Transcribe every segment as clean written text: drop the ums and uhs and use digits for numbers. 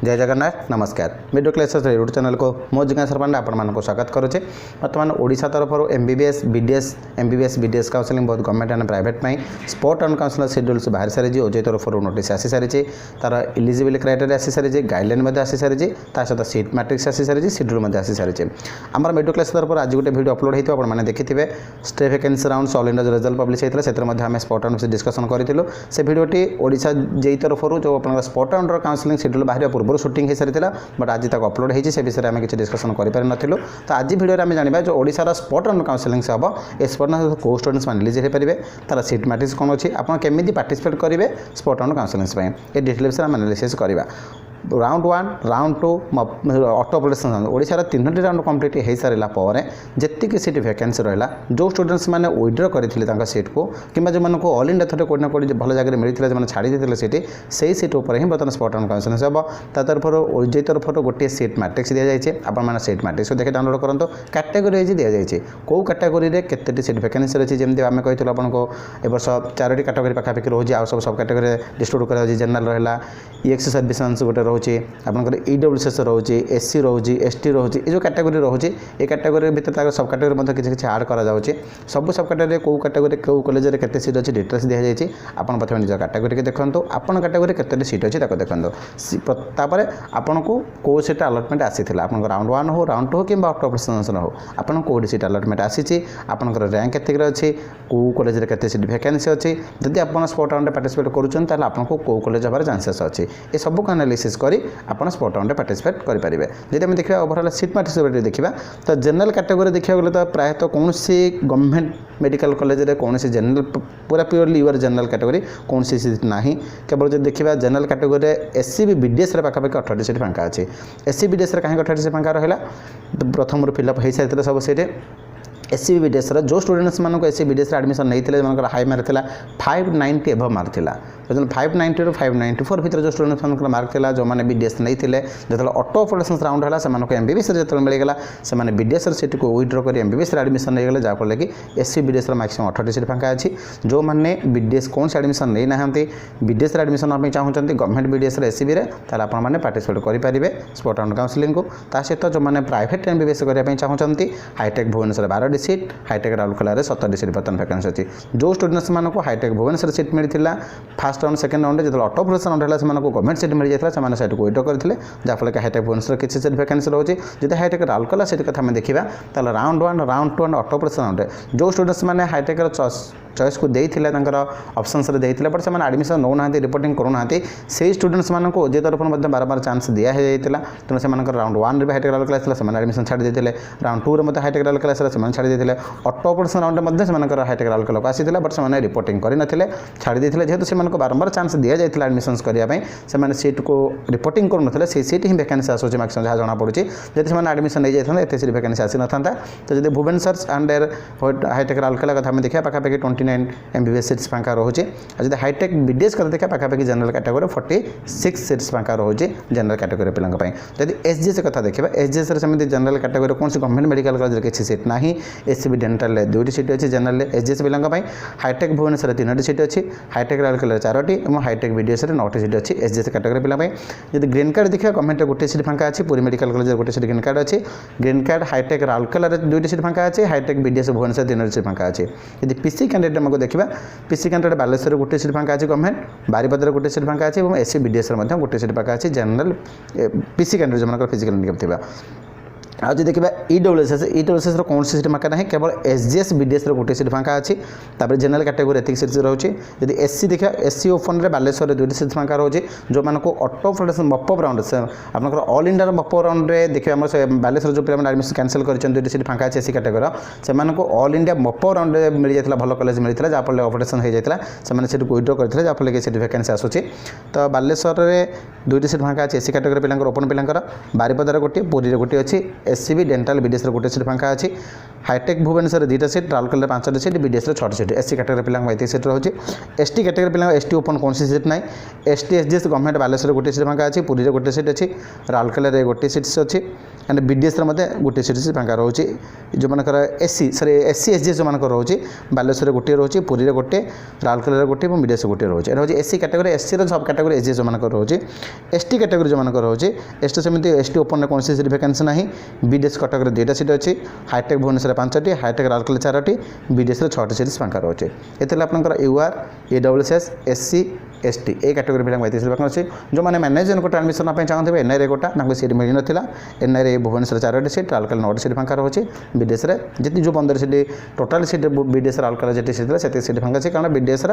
जय जगन्नाथ नमस्कार मिडियो classes YouTube channel को मो जिज्ञासा पांडे आपको स्वागत करुचे। बर्तमान ओडिशा तरफ MBBS BDS MBBS BDS counselling बहुत गवर्नमेंट एंड प्राइवेट में स्पोर्ट एंड काउंसलर शेड्यूल्स बाहर सारी ओजे तरफ नोटिस आसी सारी तार इलिजिबल क्राइटेरिया आसी सारी गाइडलाइन आसी सारी सहित सीट मैट्रिक्स आसी सारी शेड्यूल आसी सारी आम मीडियो क्लास तरफ आज गोटे वीडियो अपलोड होता आपने देखिए stay vacancy round all India result publish होता है आम स्पोर्ट राउंड डिस्कसन करूँ से वीडियोटी ओडिशा जेई तरफ जो अपना स्पोर्ट राउंड काउंसलिंग शेड्यूल बाहर पूर्व शूटिंग हो सारी बट आज तक अपलोड होती से विषय में किसी डिस्कसन करूँ। तो आज वीडियो आम जाना जो ओडिशार स्पोर्ट राउंड काउंसलिंग से हम ए स्पोर्ट राउंड को स्टूडेंट्स मैंने रिलीज हो पारे तार सीट मैट्रिक्स कौन अच्छी आप केमी पार्टिसिपेट करेंगे स्पोर्ट राउंड काउंसलिंग ये डिटेल विषय आम एनालिसिस करवा। राउंड 1 राउंड 2 ऑटो ऑपरेशन ओडिशार 3टी राउंड कंप्लीट हो सारा जी सीट वैकेंसी रहा जो स्टूडेंट्स मैंने विड्रॉ करते सीट को कि जो ऑल इंडिया थोड़े कोई ना कोई भल जगह मिलता है छाड़ी देते सीट से सीट उपर ही बर्तमान स्पोर्ट राउंड काउंसलिंग हम तरफ ओजे तरफ गोटे सीट मैट्रिक्स दी जाए आप सीट मैट्रिक्स को देखे डाउनलोड करूँ कैटेगोरी वाइज दी जाए कौ कैटेगोरी में केते सीट वैकेंसी अच्छी जमी आम कही आपको ए वर्ष 4टी कैटेगोरी पाखापाखि रोचे आउ सब कैटेगोरी डिस्ट्रीब्यूट कर जनरल रहा ईएक्स सर्विसेस गोटे रोचे आपंकर ईडब्ल्यूएस रोचे एससी रोचे एसटी रोचे ये जो कैटेगोरी रोचे ये कैटेगोरी भर सब कैटेगोरी किसी आड कर सब सब कैटेगोरी कौ कैटेगोरी कौ कॉलेज में केते सीट अच्छी डिटेल्स दी जाए आप प्रथम निज कैटेगोरी के देखो आपन कैटेगोरी केते सीट अच्छी देखो तापर आपन को कौ सीट अलटमेंट आसी आप राउंड 1 हो राउंड 2 हो कि ऑटो ऑपरेशन हो आपन कौटी सीट अलटमेंट आसी आपंकर रैंक केते अच्छी कौ कॉलेज में केते सीट वैकेंसी अच्छी जदि आप स्पोर्ट राउंड पार्टिसिपेट करें आपको कौ कॉलेज हमारे चांसेस अच्छी ये सबको एनालिसिस करी आप स्पोर्ट राउंड पार्टिसिपेट करेंगे। जब आम देखा ओवरऑल सीट पार्टिसिपेट देखा तो जनरल कैटेगोरी देखा गले तो प्रायतः कौन सी गवर्नमेंट मेडिकल कॉलेज में कौन सी जनरल पूरा प्योरली यूर जनरल कैटेगोरी कौन सी सीट ना केवल जो देखा जनरल कैटेगोरी एससी बीडीएस पाखापाखि 18 सीट फांका अच्छी एससी बीडीएस कहीं 18 सीट फांका रहा प्रथम फिलअप हो सारी सब सीट एससी बीडीएस जो स्टूडेंट्स मानक एससी बीडीएस एडमिशन नहीं हाई मार्क था 590 एभव मार्क था 590 ରୁ 594 भितर जो स्टूडेंट्स मान मार्क था जो मैंने बीडीएस नहीं थे जो ऑटो ऑपरेशन राउंड है से एमबीबीएस जो मिलगला से बीडीएस सीट को विड्रॉ कर एमबीबीएस एडमिशन नहीं गले जहाँफल कि एससी बीडीएस मैक्सिमम 18 सीट फांका अच्छी जो मैंने बीडीएस कौन से एडमिशन नहीं ना बीडीएस एडमिशन चाहते गवर्नमेंट बीडीएस एससीबी आपने पार्टिसिपेट करेंगे स्पोर्ट राउंड काउंसलिंग को सहित जो मैंने प्राइवेट एमबीबीएस करने चाहते hi tech Bhubaneswar 12 seat hi tech Rourkela 17 seat बर्तमान वैकेंसी अच्छी जो स्टूडेंट्स मानक हाईटेक भुवनेश्वर सीट मिलता फास्ट राउंड सेकेंड राउंड जो ऑटो ऑपरेशन राउंड है गवर्नमेंट सीट मिल जाता है सीट को विड्रॉ करते जहाँफल कि हाईटेक भुवनेश्वर किसी सीट वैकेंसी रोचे जो हाईटेक राउरकेला सीट कथा देखा तो round 1 round 2 and auto operation round जो स्टूडेंट्स मैंने हाईटेक चॉइस को देते ऑप्शंस देते बट से एडमिशन नौना रिपोर्टिंग करूना से स्टूडेंट्स मानक ओजे तरफ बार बार चांस दिया तेणु से राउंड 1 रे हाईटेक राउरकेला से एडमिशन छाड़ी देते राउंड 2 रे हाईटेक राउरकेला से छाड़ी देते ऑटो ऑपरेशन राउंड में हाईटेक राउरकेला को आसी बट से रिपोर्टिंग करते छाड़ी देते जेहतु से बारंबार चांस दि जाता एडमिशन करने से सीट को रिपोर्टिंग करूँ से सीट ही वैकेंसी आसूँ मैक्सिमम जहाँ जना पड़ी जब से एडमिशन नहीं जाता एत सीट वैकेंसी आसी ना तो जब भुवनेश्वर एंड हाईटेक राउरकेला कथा देखा पाखापाखि 29 एमबीबीएस सीट्स फांका रोचे जब हाईटेक बीडीएस कथा देखा पाखापाखि जनरल कैटेगोरी 46 सीट्स फांका रोचे जनरल कैटेगोरी पिलांई जब एसजीएस कथा देखा एसजीएस सेमती जनरल कैटेगोरी कौन सी गवर्नमेंट मेडिकल कॉलेज किसी सीट ना एससीबी डेंटाल 2टी सीट अच्छी जनरल एसजीएस पिलांई हाईटेक भुवनेश्वर 3टी सीट अच्छी हाईटेक राउरकेला 4टी और हाईटेक बीडीएस 9टी सीट अच्छी एसजीएस कैटेगोरी पिलांई जब ग्रीन कार्ड देखा गवर्नमेंट गोटे सीट फांका अच्छी पूरी मेडिकल कॉलेज गोटे सीट ग्रीन कार्ड अच्छी ग्रीन कार्ड हाईटेक राउरकेला 2टी सीट फांका अच्छी हाईटेक बीडीएस भुवनेश्वर 3टी सीट फांका अच्छी यदि पीसी कैंडिडेट आमको देखा पीसी कैंडिडेट बालेश्वर गोटे सीट फांका अच्छी गवर्नमेंट बारिपदार गोटे सीट फांका अच्छी और एससी बीडीएस गोटे सीट फांका अच्छी जनरल पीसी कैंडिडेट जो फिजिकल इनकम आज देखा ईडब्ल्यूएस कौन सी सीट फांका ना केवल एसजीएस बीडीएस गोटे सीट फांका अच्छी जनरल कैटेगोरी एतिक सीट रोचे यदि एससी देखा एससी ओपन रे बालेश्वर 2टी सीट फांका रोचे जो मानक ऑटो ऑपरेशन मपअप राउंड से आपंकर ऑल इंडिया मपअप राउंड में देखिए बालेश्वर जो पे एडमिशन कैंसल कर 2टी सीट फांका अच्छी एससी कैटेगोरी से ऑल इंडिया मपअप राउंड में मिल जाता भल कॉलेज मिलता जहाँफल ऑपरेशन हो जाता से सीट को विड्रॉ करते जहाँफल कि सीट वैकेंसी आसूँ तो बालेश्वर में 2टी सीट फांका अच्छी एससी कैटेगोरी पिलांकर ओपन पिलांकर बारिपदार गोटे पुरी गोटे अच्छी एससीबी डेंटाल बीडीएस गोटे सीट फांका अच्छी हाईटेक भुवनेश्वर 2टा सीट, राउरकेला 5टी सीट, बीडीएस 6टी सीट। एससी कैटेगरी पिला 35 सीट रोचे। एसटी कैटेगरी पिला एसटी ओपन कौन सीट ना। एसटी एसडीएस गवर्नमेंट बालेश्वर गोटे सीट फाँका अच्छी, पुरी गोटे सीट अच्छी, राउरकेला गोटे सीट अच्छी एंड बीडीएस गोटे सीट फाँका रोचे। जो मानकर एससी एसडीएस जो मानकर रोचे बालेश्वर गोटे रोचे, पुरी गोटे, राउरकेला गोटे और बीडीएस गोटे रोचे। एटा होची एससी कैटेगरी। एससी सब कैटेगरी एसडीएस जो मानकर रोचे। एसटी कैटेगरी जो मानकर रोचे एसटी सेमती एसटी ओपन कौन सीट वैकेंसी ना। बीडीएस कटक 2टा सीट अच्छी, हाईटेक भुवनेश्वर 5टी, हाईटेक राउरकेला 4टी, बीडीएस 6टी सीट फाँका रोचे। ये आपंकर यूआर ईडब्ल्यूएस एससी एसटी ए कैटेगरी पिला 35 सीट अच्छी। जो मैंने मैनेजर कोटा एडमिशन चाहते एनआईए कोटा सीट मिल नाला। एनआईए भुवनेश्वर 4टी सीट, राउरकेला 9टी सीट फाँका रोचे। बीडीएस जी जो 15 seat total seat BDS Rourkela जी सीट से सीट फाँका अच्छी, कारण बीडीएस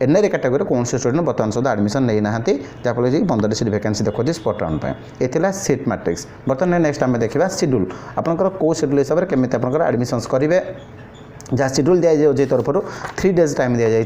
एनआईए कैटेगरी कौन स्टूडेंट बर्तमान सुधा एडमिशन नहीं ना, जहाँफल कि 15 सीट वैकेंसी देखो स्पॉट राउंड पर। ये सीट मैट्रिक्स। बर्तमान नेक्स्ट आम देखा शेड्यूल आपंकर कौ शेड्यूल हिसाब से केमी आप एडमिशन करेंगे। जहाँ शेड्यूल दि जाए तरफ 3 डेज टाइम दि जाए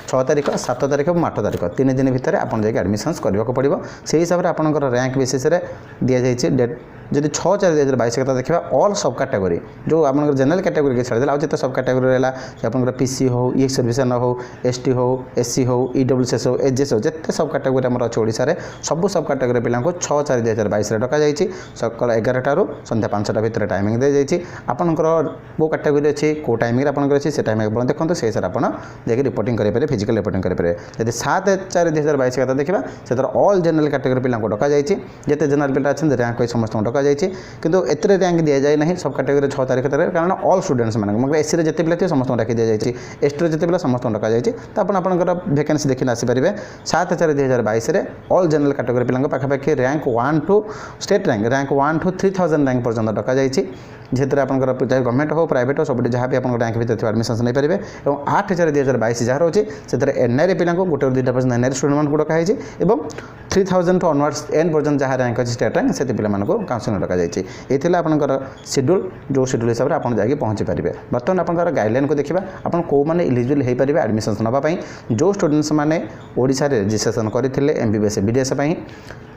6 तारीख 7 तारीख और 8 तारीख 3 दिन भितर आपन जाके एडमिशन करने को पड़ो। से हिसाब से आपंकर रैंक बेसिस दि जाए डेट जब 6/4/2022 कथा देखा ऑल सब कैटेगरी जो आप जनरल कैटेगरी के छाड़ी आज सब कैटेगरी रहा आप पीसी हो ई सर्विसन हो एसटी हो एससी हो ईडब्ल्यूएस हो एचएस हो जिते सब कैटेगरी आम अच्छे ओडिशा रे सब सब कैटेगरी पिला 6/4/2022 डक जाइए। सकाल 11 संध्या 5टा भितर टाइमिंग दी जाइए। आपंकर वो कैटेगरी अच्छी कौ टाइम अच्छी से टाइम देखो से हिसाब से आप रिपोर्टिंग करेंगे, फिजिकल रिपोर्टिंग करेंगे। जब 7/4/2022 कथा देखा से ऑल जनरल कैटेगरी पिला डक जाइए। जिते जनरल पिला अच्छे रैंक वाइज समस्त डक जाइए, किंतु एतरे रैंक दि जाए ना सब कैटेगरी 6 तारीख कारण ऑल स्टूडेंट्स मतलब एससी रे जिते पिला थे समस्त डाकी दि जाए, एसटी रे जिते पिला समस्त डक जाए। तो आपंकर वैकेंसी देखिए आसीपारे 7/4/2022 में ऑल जनरल कैटेगरी पिला पाखापाखि rank 1 to state rank 1 to 3000 rank पर्यटन डक जाए। जेहतर आपंकर चाहे गवर्नमेंट हो प्राइवेट हो सब जहाँ भी आप रैंक भितर एडमिशन नहीं पारे। और 8/4/2022 जहाँ रोचे से एनआईए पिला गोटे 2टा पर्सेंट एनआईए स्टूडेंट को डकाई और 3000 टू ऑनवर्ड्स एन पर्यटन जहाँ रैंक अच्छी स्टेट रैंक से पिला काउंसिलिंग डक जाए। ये आपंकर शेड्यूल जो शेड्यूल हिसाब से आप जाके पहुँची पारे। बर्तमान आपंकर गाइडलाइन को देखा आप कौ मैंने इलिजिबल हो पारे एडमिशन नापी। जो स्टूडेंट्स मैंने ओडिशा रे रजिस्ट्रेशन करते एमबीबीएस बीडीएस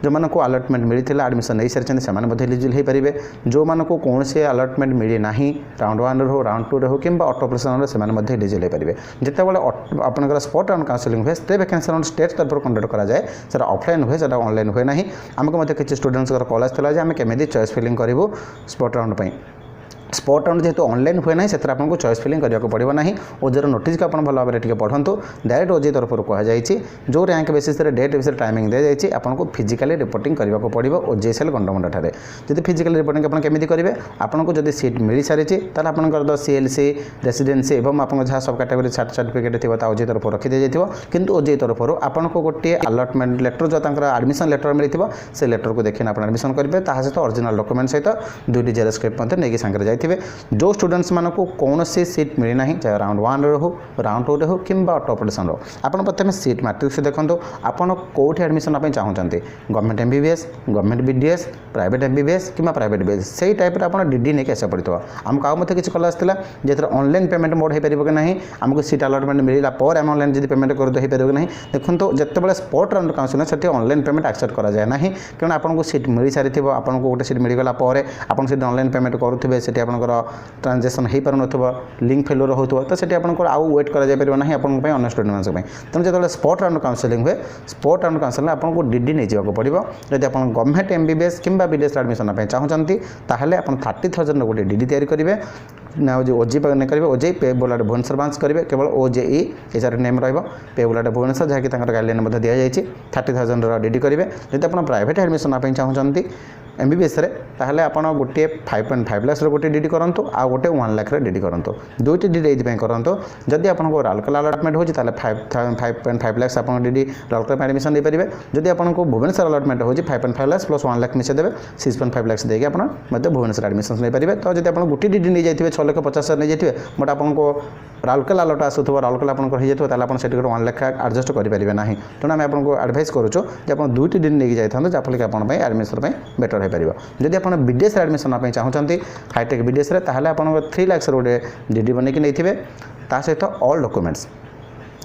जो मानक अलटमेंट मिलता एडमिशन नहीं सारी से इलिजिबल हो पारे। जो मानक कौन से अलटमेंट मिली ना राउंड 1 हो राउंड 2 हो कि ऑटो ऑपरेशन से इलिजिबल हो पारे। जिते आपंकर स्पॉट राउंड काउंसिलिंग हुए से वैकेंसी राउंड स्टेट तरफ कंडक्ट कराए से ऑफलाइन हुए से ऑनलाइन हुए ना। आमको किसी स्टूडेंट्स कॉल आसाला आम केमी चॉइस फिलिंग करूँ स्पॉट राउंड पर। स्पॉट राउंड जेहतु ऑनलाइन हुए ना से आपको चॉइस फिलिंग करने को पड़ो ना। ओजेर नोटिस को आप भल भाव में पढ़ु। डायरेक्ट ओजे तरफ कहुई जो रैंक बेसिस डेट विषय टाइमिंग दी जाए आपको फिजिकली रिपोर्टिंग करने को पड़ो ओजे सेल गंडमुंडा ठारे। जब फिजिकल रिपोर्टिंग आप केमी करेंगे आपको जब सीट मिल सारी आपंकर सीएलसी रेसिडेंसी और आप जहाँ सब कैटेगरी सर्टिफिकेट थी ओजे तरफ रखी दी जाए। किंतु ओजे तरफ आपको गोटे अलटमेंट लेटर जो एडमिशन लेटर मिलता से लेटर को देखिए आप एडमिशन करेंगे सहित ओरिजिनल डॉक्यूमेंट सहित 2टी जेरॉक्स कॉपी नहीं सांगे जाए। जो स्टूडेंट्स मानक कौन सी सीट मिलना चाहे राउंड 1 रो राउंड 2 हो कि ऑटो ऑपरेशन रो आपन प्रथम सीट मैट्रिक्स देखो आपन कौटी एडमिशन आप चाहते government MBBS government BDS private MBBS कि प्राइवेट बीएस से टाइप आप डीडी नहीं आसा पड़ता। आमको आउ मत किसी कल आसाला जो ऑनलाइन पेमेंट मोड हो पार कि ना आमको सीट अलटमेंट मिलला आम ऑनलाइन जब पेमेंट कर हो पार कि ना देखो जिते स्पॉट राउंड काउंसिलिंग से ऑनलाइन पेमेंट एक्सेप्ट कराए ना क्यों आपको सीट मिल सारी आपको गोटे सीट मिलगला आप ऑनलाइन पेमेंट करुवे से ट्रांजेक्शन हो पार न लिंक फेल्योर हो तो से आपको आउ वेट कर ना आपंप अन्य स्टूडेंट्स तेणु जो स्पॉट राउंड काउंसिलिंग हुए स्पॉट राउंड काउंसिलिंग आपको डीडी नहीं जावाक पड़ो। जब आप गवर्नमेंट एमबीबीएस कि बीडीएस एडमिशन चाहते ताहले आप 30,000 गोटे डीडी तैयारी करेंगे ना जो ओजे करेंगे ओजे पे बुलाटे भुवनेश्वर ब्रांच करेंगे केवल ओजेई एचार नेम पे बुलाटे भुवनेश्वर जहाँकि गाइडलाइन दि जाए 30,000 डीडी करेंगे। जब आप प्राइवेट एडमिशन चाहते एमबीबीएस ताहले आप गोटे 5.5 लाख गोटे डीडी करूँ आ गोटे 1 लाख डीडी करूँ 2टी डीडी ये करूँ। जदि आपको राउरकेला अलटमेंट हो 5.5 लाख आप डीडी राउरकेला एडमिशन दे पारे। जदि आपको भुवनेश्वर अलटमेंट हो 5.5 लाख प्लस 1 लाख मिसे देवे 6.5 लाख देके आप भुवनेश्वर एडमिशन नहीं पारे। तो जब आप गोटे डीडी नहीं जाइए 6,50,000 नहीं जाइए बट आपको राउरकेला अलट आसूब राउरकेला आपको हो जाए से 1 लाख एडजस्ट करेंगे ना। तेणु आम आपको एडभाइस करूँ कि आप 2टी डीडी नहीं जाता जहाँफल कि आप एडमिशन बेटर हो पार। जदि आप बीडीएस एडमिशन आप चाहते हाईटेक बीडीएस आप 3 लाख गोटे डीडी बनैकी नहीं ता सहित ऑल डॉक्यूमेंट्स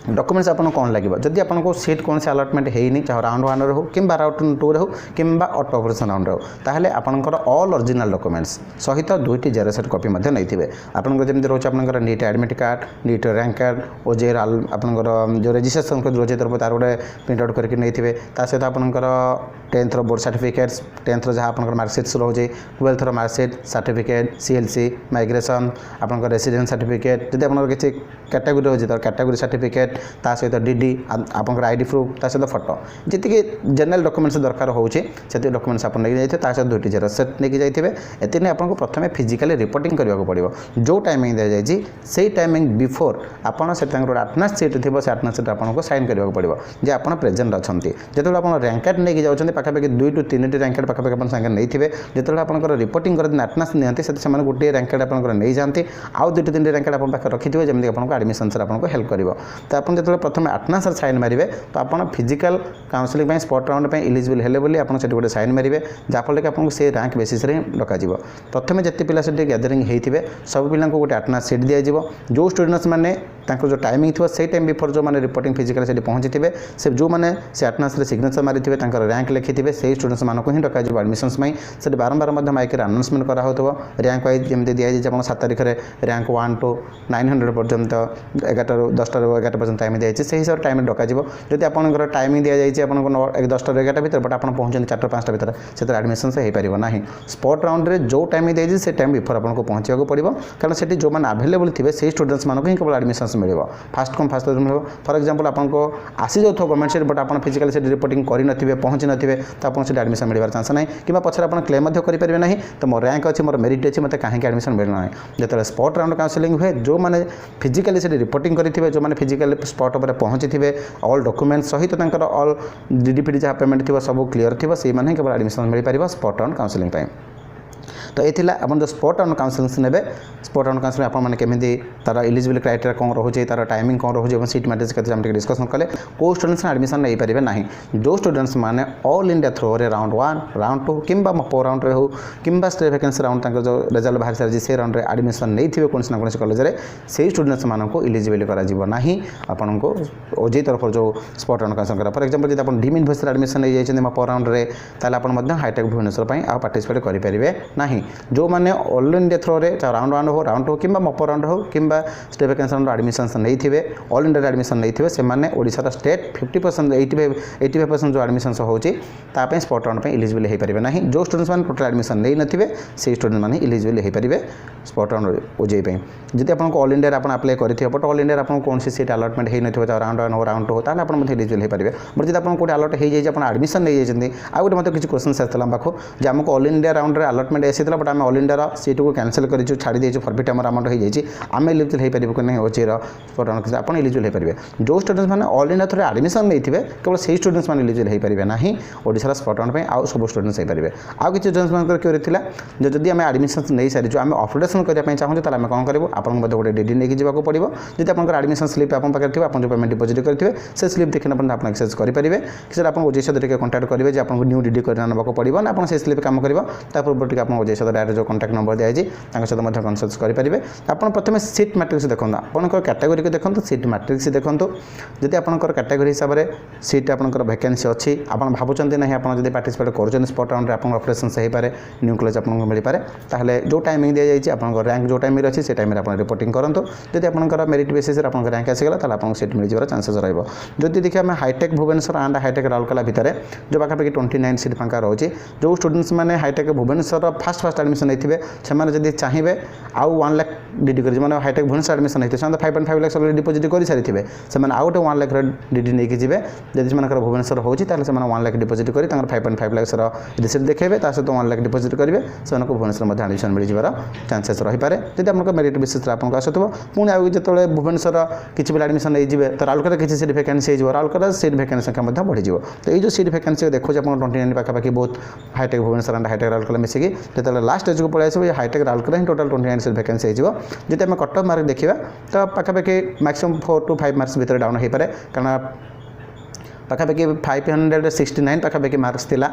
डॉक्यूमेंट्स आपको कौन लगे जदि आपको सीट कौन से अलॉटमेंट होनी चाहे राउंड 1 रे हो कि राउंड 2 रे हो कि ऑटो ऑपरेशन राउंड हो ताहले आपनकर ऑल ओरिजिनल डॉक्यूमेंट्स सहित 2टी जेरोक्स कॉपी मध्ये नैथिबे आपनकर जेमति रोच आपनकर NEET admit card NEET rank card ओजेर आपनकर जो रजिस्ट्रेशन को रोजे तरफ तार गोटे प्रिंट आउट करके नैथिबे ता सहित आपनकर 10th रो बोर्ड सर्टिफिकेट्स 10th रो जहाँ आपनकर मार्कशीट्स रोजे 12th रो मार्कशीट सर्टिफिकेट सीएलसी माइग्रेशन आपनकर रेसिडेंस सर्टिफिकेट जदि आपनकर किछि कैटेगरी हो तो कैटेगरी सर्टिफिकेट ता सहित डीडी आपनकर आईडी प्रूफ ता सहित फोटो जी जनरल डॉक्यूमेंट्स दरकार होचे से डॉक्यूमेंट्स आप नहीं जाइए ता सहित 2टी जेरोक्स सेट नहीं जाइए एतिने आपको प्रथम फिजिकली रिपोर्टिंग करने को पड़ो जो टाइमिंग दि जाए से टाइमिंग बिफोर आपड़ से अटेंडेंस सीट थी से अटेंडेंस सीट आपको साइन करने को पड़ो जे आप प्रेजेंट अच्छा जो आप रैंक कार्ड नहीं जाऊँच पाखापाखि 2 to 3टी रैंक कार्ड पाखापाखि आप सागे नहीं जो आप रिपोर्टिंग करते अटेंडेंस नियंती से गोटे रैंक कार्ड आप नहीं जाती आउ 2 to 3टी रैंक कार्ड आप रखिथे जमी आपको एडमिशन आपको हेल्प कर तो आप जो प्रथम अटेंडेंस साइन मारे तो आप physical counselling spot round eligible हेले बोली आप गोटे साइन मारे जहाँफल कि आपको से रैंक बेसिस डक प्रथम जिते पिला से गैदरिंग होते सब पिला गोटे अटेंडेंस सीट दिज्व जो स्टूडेंट्स मैंने जो टाइमिंग थी से टाइम बिफोर जो मैंने रिपोर्टिंग फिजिकल से पहुँची थे से जो मैंने से अटेंडेंस सिग्नेचर मारी रैंक लिखिथे से स्टूडेंट्स मानक ही डक एडमिशन से बारंबार माइक अनाउंसमेंट करा रैंक वाइज जमी दिखाई 7 तारीख में रैंक 1 to 900 पर्यंत 11 ରୁ 10 ରୁ 11 पर्यंत टाइम दिखाई से हिसाब टाइम डकाଯିव जदि आपंकर टाइमिंग दि जाए आपको 10 ରୁ 11 भितर बट आप पहुँचते 4 ରୁ 5ଟା भितर से एडमिशन से हो पार ना स्पॉट राउंड रे जो टाइम दी से टाइम बिफोर आपको पहुँचा पड़ो कारण से जो मैंने आवेलेबल थे से स्टूडेंट्स मानक ही केवल एडमिशन मिले फास्ट कम फास्ट मिले फॉर एग्जांपल आपको आसी जाऊ गवर्नमेंट सीट बट आप फिजिकल सीट रिपोर्टिंग करते पहुँची थे तो आपको सीट एडमिशन मिलवार चांस ना कि पछे आप क्लेम करेंगे ना तो मोर रैंक अच्छी मोर मेरिट अच्छी मतलब कहीं एडमिशन मिलना है जो स्पॉट राउंड काउंसलिंग हुए जो मैंने फिजिकली से रिपोर्टिंग करेंगे जो मैंने फिजिकल स्पॉट पर पहुँची थे ऑल डॉक्यूमेंट सहित ऑल डीडीपीडी जहाँ पेमेंट थी सब क्लियर थी से मैंने केवल एडमिशन मिल पार स्पॉट राउंड काउंसलिंग तो ये आप जो स्पॉट राउंड काउंसलिंग ने स्पॉट राउंड काउंसलिंग आपने केमी तार इलिजिबल क्राइटेरिया कौन रोचे तार टाइमिंग कौन रोचे सीट मैट्रिक्स के डिस्कसन कले को स्टूडेंट्स एडमिशन नहीं पारे ना जो स्टूडेंट्स मैंने ऑल इंडिया थ्रो रे राउंड 1 राउंड 2 कि मो राउंड रे हो कि स्टे वैकेंसी राउंड जो रिजल्ट बाहर सारी से राउंड एडमिशन नहीं थे कौन ना कौन कॉलेज में से स्टूडेंट्स मानक इलिजिबल ना आपको ओजे तरफ जो स्पॉट राउंड काउंसलिंग करा फॉर एग्जांपल जब आप डीम यूनिवर्सिटी एडमिशन नहीं जाइए मो राउंड में ताले आप हाईटेक भुवनेश्वर आ पार्टिसिपेट करेंगे ना जो मैंने ऑल इंडिया थ्रो रे राउंड 1 हो राउंड 2 कि मो राउंड हो कि स्टे वैकेंसी राउंड एडमिशन नहीं थे ऑल इंडिया एडमिशन नहीं थे से ओडिशा स्टेट 50% 85% जो एडमिशन होती स्पॉट राउंड इलिजिबल हो पारे ना जो स्टूडेंट्स मैंने टोटल एडमिशन नहीं नथिबे से स्टूडेंट मैंने इलिजिबल हो पारे स्पॉट राउंड ओजे जब आपको ऑल इंडिया आप अप्लाई करेंगे बट ऑल इंडिया आपको कौन सी सीट अलॉटमेंट हो न राउंड 1 हो राउंड 2 हो ताले आप इलिजिबल हो पारे बट जब आपको कोई अलॉट हो जाए एडमिशन नहीं जाइए आ गए मतलब किसी क्वेश्चन आसाला पाखु जो आमको ऑल इंडिया राउंड में अलॉटमेंट आसाला बट आम ऑल इंडिया सीट को कैंसिल कर छाड़ी देचु फॉरफिट आम अमाउंट हो जाए आम इलिजिबल हो पारे कि नहीं ओजेर स्पॉट राउंड आप इलिजिबल हो पारे जो स्टूडेंट्स मैंने ऑल इंडिया थ्रो एडमिशन नहीं थे केवल से स्टूडेंट्स मैंने इलिजिबल हो पारे ना ओडिशा स्पॉट राउंड आउ सब स्टूडेंट्स हो पारे आउ किसी स्टूडेंट्स मान क्यों था जब आम एडमिशन नहीं सारी आम अपडेशन करने चाहूँ तो आम कौन करूँ आपको गोटे डीडी नहीं जावाक पड़ो जब आप एडमिशन स्लीप आप पाखे आप जो पेमेंट डिपोजिट करेंगे से स्लीप देखने पर आप एक्सेस करेंगे कि आप ओजे सहित कॉन्टाक्ट करेंगे आपको न्यू डीडी करना पड़ो ना आप स्लीप काम कर पूर्व आप ओजे सहित डायरेक्ट जो कॉन्टाक्ट नंबर दिखाई सहित कनसल्ट करेंगे आप प्रथम सीट मैट्रिक्स देखो आपंकर कैटेगोरी को देखो सीट मैट्रिक्स देखो जब आपंकर कैटेगोरी हिसाब से सीट आपंकर वैकेंसी अच्छी आप भावुं ना आप जब पार्टिसिपेट कर स्पॉट राउंड आप ऑपरेशन हो पाए न्यू कॉलेज आपको मिल पाए ताहले जो टाइमिंग दी जाए आप रैंक जो टाइम अच्छी से टाइम आप रिपोर्टिंग करूँ जब आपंकर मेरिट बेसिस आप रैंक आसीगला ताहले आपको सीट मिल जावर चांसेस रही देखिए आम hi tech Bhubaneswar and hi tech Rourkela भितर जो पाखापाखि 29 सीट फाँका रोचे जो स्टूडेंट्स मैंने हाईटेक भुवनेश्वर फास्ट एडमिशन नहीं थे से चाहिए आउ 1 लाख डीडी कर मैंने हाईटेक भुवनेश्वर एडमिशन नहीं थे 5.5 लाख ऑलरेडी डिपोजिट कर सारी थे से आउ गोटे 1 लाख डीडी नहीं कि जब से भुवनेश्वर होती 1 लाख डिपोजिट कर 5.5 लाख रिसीट देखेबे सहित 1 लाख डिपोजिट करेंगे से भुवनेश्वर एडमिशन मिल जावर चांसेस रही है जब आप मेरिट बेसिस आपको आसुव पुणी आगे जो भुवनेश्वर किसी भी एडमिशन नहीं जाए तो राउरकेला किसी सीट वैकेंसी हो राउरकेला सीट वैकेंसी संख्या बढ़ी तो ये जो सीट वैकेंसी देखो आप 29 पाखापाखि बहुत Hi Tech Bhubaneswar and hi tech Rourkela मिसिकी जो लास्ट स्टेज को पड़े आसो हाईटेक राउरकेला ही टोटल 29 सीट वैकेंसी हो जब आम कट ऑफ मार्क देखा तो पाखापाखि मैक्सिमम 4 to 5 मार्क्स भितर डाउन हो पाए कारण पाखापाखि 569 पाखापाखि मार्क्स थिला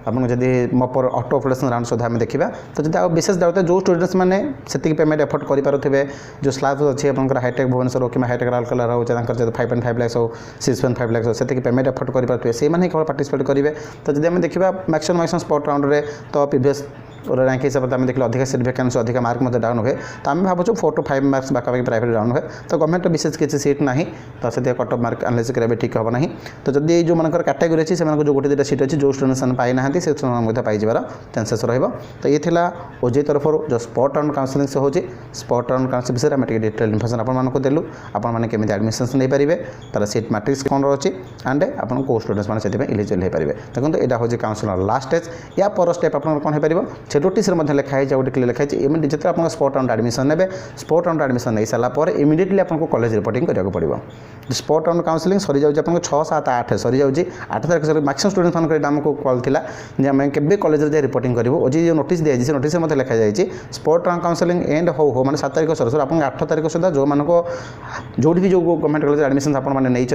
आपन जदि मपर ऑटो ऑपरेशन राउंड सुधा आम देखा तो जब आप विशेष डाउट जो स्टूडेंट्स मैंने से पेमेंट एफोर्ड करेंगे जो स्लाब्स अच्छी आपंकर हाईटेक भुवनेश्वर कि हाईटेक राउरकेला हो 5.5 लाख हो 6.5 लाख हो से पेमेंट एफोर्ड करेंगे से केवल पार्टिसिपेट करेंगे तो जब आम देखा मैक्सिमम स्पॉट राउंड में तो प्रीवियस रैंक हिसाब से आम देखिए अधिक सीट वैकेंसी अधिक मार्क मत डाउन हुए तो आम भावुँ 4 to 5 मार्क्स पाखापाखि प्राइवेट डाउन हुए तो गवर्नमेंट विशेष किसी सीट ना तो से कट ऑफ मार्क एनालिसिस करेंगे ठीक हम ना तो जब जो मनकर कैटेगोरी अच्छी से जो गोटे 2 सीट अच्छी जो स्टूडेंट्स पाई ना से पाइबार चांसेस रही ये ओजे तरफ जो स्पॉट राउंड काउंसलिंग से होची स्पॉट राउंड काउंसलिंग विषय में डिटेल इनफॉरमेशन आपको देलु आपने केमी एडमिशन्स नहीं पारे तार सीट मैट्रिक्स कौन रही एंड आपको कौ स्टूडेंट्स मैंने से इलिजिबल हो पारे देखो यहाँ हूँ काउंसलर लास्ट स्टेज या पर स्टेप आप कौन हो पार से नोटिस लिखाई गोटे क्लियर लिखाई इमिडिएट जिते आप स्पॉट राउंड एडमिशन ने स्पॉट राउंड एडमिशन नहीं सारापर इमिडिएटली आपको कॉलेज रिपोर्टिंग करने पड़ो स्पॉट राउंड काउंसलिंग सरी जाऊँगी आपको 6, 7, 8 सरी जाऊँगी 8 तारीख सर मैक्सिमम स्टूडेंट मानक आमको कॉल था आम के कॉलेज जाए रिपोर्टिंग करूँ और जो नोटिस दिखाई से नोटिस में लिखा जाए स्पॉट राउंड काउंसलिंग एंड हो मैंने 7 तारीख सर आप 8 तारीख सुधा जो मानक जो भी जो गवर्नमेंट कॉलेज एडमिशन आपने नहीं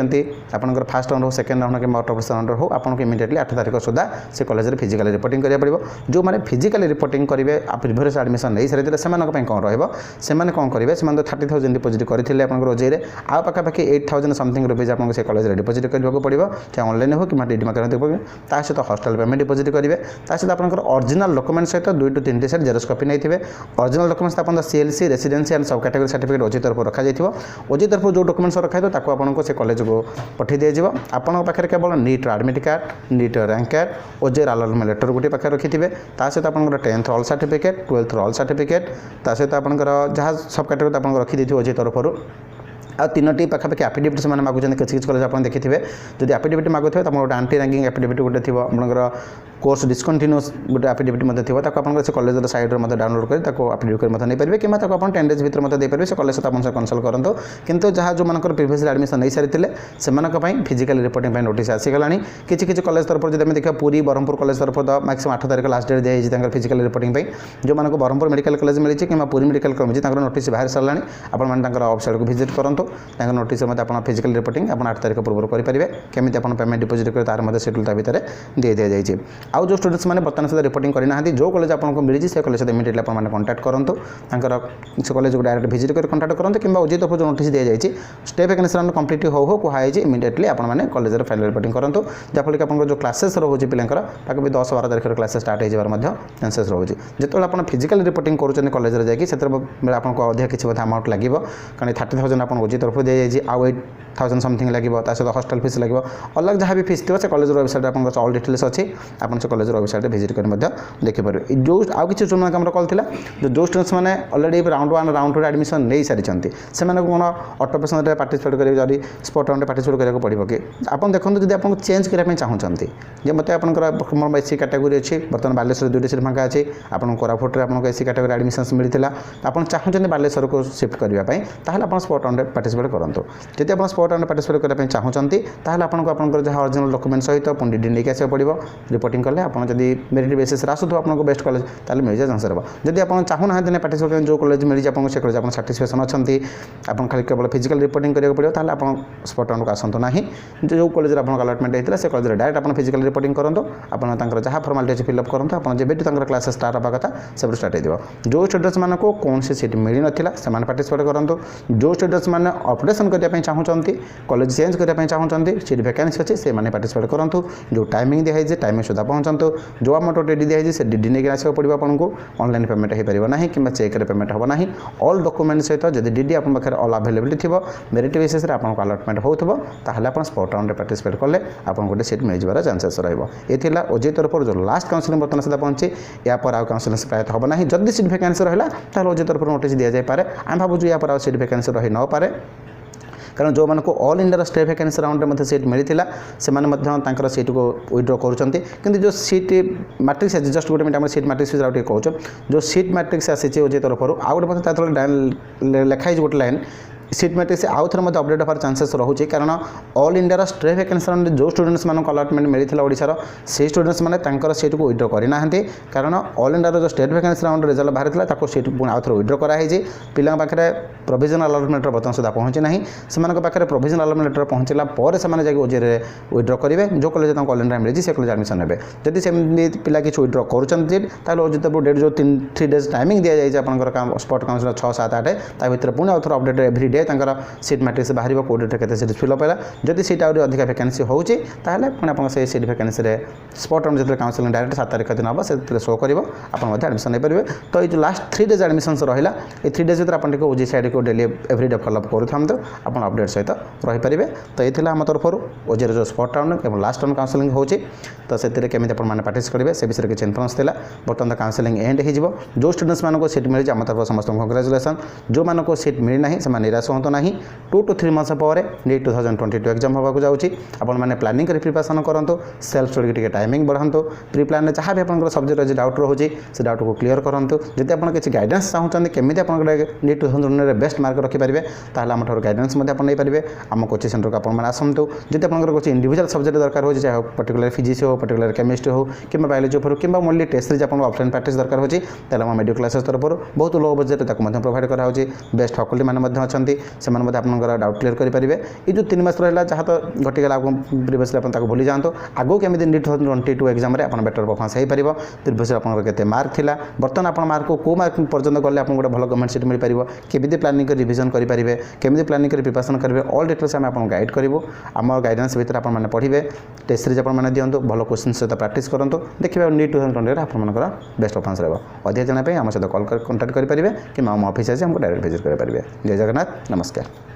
आपंकर फास्ट राउंड हो सेकेंड राउंड कि ऑटोप्रेशन राउंड हो आपको इमिडिएटली 8 तारीख सुधा से कॉलेज में फिजिकल रिपोर्टिंग करा पड़ो जो मैंने फिजिकल रिपोर्टिंग करेंगे प्रिवियस एडमिशन नहीं सारी से कौन रही कौन करेंगे से 30,000 डिपोजिट करते ओजे आ पाखापाखि 8,000 समथिंग रुपीज आपको से कॉलेज डिपोजिट करने पड़ो चाहे ऑनलाइन हो कि डीडी माध्यम पड़े सहित हॉस्टल पेमेंट डिपोजिट करेंगे सहित आपंकर ओरिजिनल डॉक्यूमेंट सहित 2 to 3 सेट जेरक्स कॉपी नहीं थे ओरिजिनल डॉक्यूमेंट्स आप CLC रेसिडेंसी एंड सब कैटेगरी सर्टिफिकेट ओजे तरफ रखा जाए ओजे तरफ जो डॉक्यूमेंट्स रखा है आपको से कॉलेज को पठे दिज्व आपंक पाखे केवल NEET admit card NEET rank card ओजे अलॉटमेंट लेटर गोटे पाखे रखिथे सहित आप 10th all certificate 12th all certificate सहित आपंकर जहाँ सब कैटेगरी आपको रखिदे ओजे तरफ आ 3टी पाखापाखि एफिडेविट से मागुच्च किसी कॉलेज आप देखिए जब एफिडेविट मागुथे तो गोटे आंटी रैंकिंग एफिडेविट गोटे थी आपंकर कोर्स डिस्कंटिन्यूस गोटे एफिडेविट थी आपको से कॉलेज साइड में डाउनलोड कर एफिडेविट नहीं पारे कि 10 डेज भितर देपारे से कॉलेज सहित कनसल्ट करूँ किंतु जहाँ जो मानकर प्रीवियस एडमिशन नहीं सारी से फिजिकल रिपोर्टिंग नोटिस आसीगला किसी कॉलेज तरफ जब देखा पूरी ब्रह्मपुर कॉलेज तरफ मैक्सिमम 8 तारीख लास्ट डेट दिखाई फिजिकल रिपोर्टिंग जो मानक ब्रह्मपुर मेडिकल कॉलेज मिली कि पूरी मेडिकल कॉलेज नोटिस बाहर सारा आपने वेबसाइट को विजिट करूँ नोटिस आप फिजिकल रिपोर्टिंग आप 8 तारीख पूर्व करेंगे केमी आप पेमेंट डिपोजिट कर तार शेड्यूल भितर दे दि जाए आउ जो स्टूडेंट्स मैंने बर्तमान सहित रिपोर्टिंग करना जो कॉलेज आपको मिली से कॉलेज इमिडिएटली आपने कॉन्टैक्ट करूँ से कॉलेज को डायरेक्ट विजिट कर कॉन्टैक्ट करूँ कि ओजे तरफ जो नोटिस दी जाए स्टे वैकेंसी राउंड कंप्लीट हो कहुई इमिडिएटली आपने कॉलेज फाइनल रिपोर्टिंग करूँ जहाँफल कि आपको जो क्लासेस रोचे पिलांकर पाखि 10-12 तारीख क्लासेस स्टार्ट हो चांसेस रोचे जो आप फिजिकल रिपोर्टिंग करुँच कॉलेज जाकि आपको अधिक किसी अमाउंट लगे कारण 30,000 आप ओजे तरफ दी जाए आउ 8,000 समथिंग लगे सहित हॉस्टल फीस लगे अलग जहाँ भी फीस थी से कॉलेज वेबसाइट आप ऑल डिटेल्स अच्छी आप कॉलेज वेबसाइट विजिट कर देखिपारे जो आउ कि स्टूडेंट कम कॉल था जो स्टूडेंट्स मैंने ऑलरेडी राउंड 1 राउंड 2 एडमिशन नहीं सारी से कौन ऑटोप्रेशन पार्टिसिपेट करेंगे स्पॉट राउंड पार्टिसिपेट करने पड़ो कि आप देखो जब आपको चेंज करने चाहते जो मत आप एससी कैटेगोरी अच्छी बर्तमान बालेश्वर 2टी सीट फाँका अच्छी आपको कोरापुट में आपको एससी कैटेगोरी एडमिशन मिलता आप चाहते बालेश्वर को शिफ्ट करने आप स्पॉट राउंड पार्टिसिपेट करूँ जब आप स्पॉट राउंड पार्टिसिपेट करने चाहते आपको जहाँ ओरिजिनल डॉक्यूमेंट सहित डीडी नहीं आसक पड़ो रिपोर्टिंग कले आप जब मेरिट बेसिस आसुथ आपको बेस्ट कॉलेज ताल मिल जाए चांस रहा जब आप चाहूना पार्टिसिपेट जो कॉलेज मिली आपको से कॉलेज आप साटिस्फैक्शन अच्छी आप खाली केवल फिजिकल रिपोर्टिंग करा पड़ो ताल आप स्पॉट राउंड को आसतु ना जो कॉलेज आपको अलॉटमेंट होता है से कॉलेज डायरेक्ट आप फिजिकल रिपोर्टिंग करूँ आप जहाँ फॉर्मालिटी अच्छी फिलअप करूँ आप जब क्लास स्टार्ट होगा कथा सब स्टार्ट हो जो स्टूडेंट्स मानक कौन से सीट मिल नाला से पार्टिसिपेट करूँ जो स्टूडेंट्स मैंने ऑपरेशन करने चाहते कॉलेज चेंज करने चाहते सीट वैकेंसी अच्छी से पार्टिसिपेट करूँ जो टाइमिंग दिखाई टाइमिंग सुधा पहुँचतु जो अमाउंट डीडी दिखाई से डीडी नहीं आसक पड़ो आपको ऑनलाइन पेमेंट हो पार ना कि चेक पेमेंट हो ना ऑल डॉक्यूमेंट सहित जब डीडी आप पाखे ऑल अवेलेबल थी मेरिट बेसिस आपको अलॉटमेंट होता आप स्पॉट राउंड पार्टिसिपेट कले आपको गोटे सीट मिल जार चांसेस रहा ओजे तरफ जो लास्ट काउंसलिंग बर्तमान सुधा पहुँची या पर आउ काउंसलिंग प्रायत हम ना जब सीट वैकेंसी रहा ओजे तरफ नोटिस दि जाए आम भावुँ या पर आउ सीट वैकेंसी रही न पारे कारण जो मानक all India stay vacancy round में सीट मिलता से सीट को विड्रॉ कर जो सीट मैट्रिक्स जस्ट गोटे मिनट सीट मैट्रिक्स कहूँ जो सीट मैट्रिक्स आसी ओजे तरफ आउ गोटे लिखाई गोटे लाइन सीट मैट्रिक्स आउ थे अपडेट होवार चांसेस रोचे कारण all India stay vacancy round जो स्टूडेंट्स मान अलटमेंट मिलता ओडिशार से स्टूडेंट्स मैंने सीट को विड्रॉ करना कारण ऑल इंडिया जो स्टेट वैकेंसी राउंड रिजल्ट बाहर था सीट पुणी आउ थे विड्रॉ कराई पिला पाखे प्रोविजनल अलटमेंट बर्तमान सुधा पहुँची ना से पाखे प्रोविजनल अलटमेंट लेटर पहुँचला से ओजेर विड्रॉ करेंगे जो कॉलेज ऑल इंडिया मिली से कॉलेज एडमिशन हे जदि से पिला किसी विड्रॉ कर ओजेत डेट जो 3 डेज टाइमिंग दि जाए आप स्पॉट काउंसिल 6, 7, 8 ता भर पुणी आउ थे update every day seat matrix बाहर कौ डेट के सीट फिलअप है जदि सीट आउट अधिक वैकेंसी होती पुणी आप सीट वैकेंसी स्पॉट राउंड जो काउंसिल डायरेक्ट 7 तारीख दिन हम से शो कर एडमिशन नहीं पारे तो ये जो लास्ट 3 डेज एडमिशन रहा ये 3 डेज भर आप ओजी साइड को डेली एवरी डे फॉलोअप करूँ आप अपडेट सहित रहीपर तो ये आम तरफ ओजेर जो स्पॉट राउंड और लास्ट राउंड काउंसिलिंग होची तो से केमी आपने पार्टिस करेंगे से विषय किसी इन्फॉर्मेशन था बर्तमान काउंसिलिंग एंड हो जो स्टूडेंट्स मानक सीट मिली आम तरफ समस्त कंग्रेचुलेसन जो मानक सीट मिलना से निराश हूँ ना 2 to 3 months पर नीट 2022 एग्जाम होगा जाऊँगी आपने प्लानिंग कर प्रिपरेशन करूँ सेल्फ स्टडी के टाइमिंग बढ़ातु प्री प्लान में जहाँ भी आप सब्जेक्ट अच्छे डाउट रोचे से डाउट को क्लीयर करूँ जब आप किसी गाइडेंस चाहते केमी आप नीट 2022 बेस्ट मार्क रखिपारे ताल आम गाइडेंस नहीं पारे आम कोचिंग सेंटर को आपने आसतु जब आप कुछ इंडिविजुअल सब्जेक्ट दरकार हो चाहे पर्टिकुलर फिजिक्स हो पर्टिकुलर केमिस्ट्री हो कि बायोलॉजी हो कि मोनली टेस्ट आप ऑफलाइन प्रैक्टिस दरकार होची आम मेडिकल क्लासेस तरफ बहुत लो बजेट प्रोवाइड करा बेस्ट फैकल्टी मैंने अच्छा से आप डाउट क्लीयर करेंगे ये जो 3 मास रहा जहाँ तो घटीगला प्रिवियसली आप भूली जातु आगो केमी नीट 2022 एग्जाम में आप बेटर परफॉर्मेंस हो पार प्रिवियसली आपके मार्क था बर्तमान आप मार्क को मार्क पर्यटन गले आप गोटे भल गवर्नमेंट सीट मिल पार केमी प्लानिंग कर रिविजन करेंगे केमी प्लानिंग कर प्रिपरेशन करेंगे ऑल डिटेल्स आम आपको गाइड करूँ आम गाइडेंस भितर आपने पढ़े टेस्ट सीरीज आपने दिंतु भल क्वेश्चन सहित प्रैक्टिस करूँ देखिए नीट 2020 आपर बेस्ट परफॉर्मेंस रहा अधिक जानापी आम सहित कॉल कंटाक्ट करेंगे कि आम ऑफिस आम डायरेक्ट विजिट करेंगे जय जगन्नाथ नमस्कार।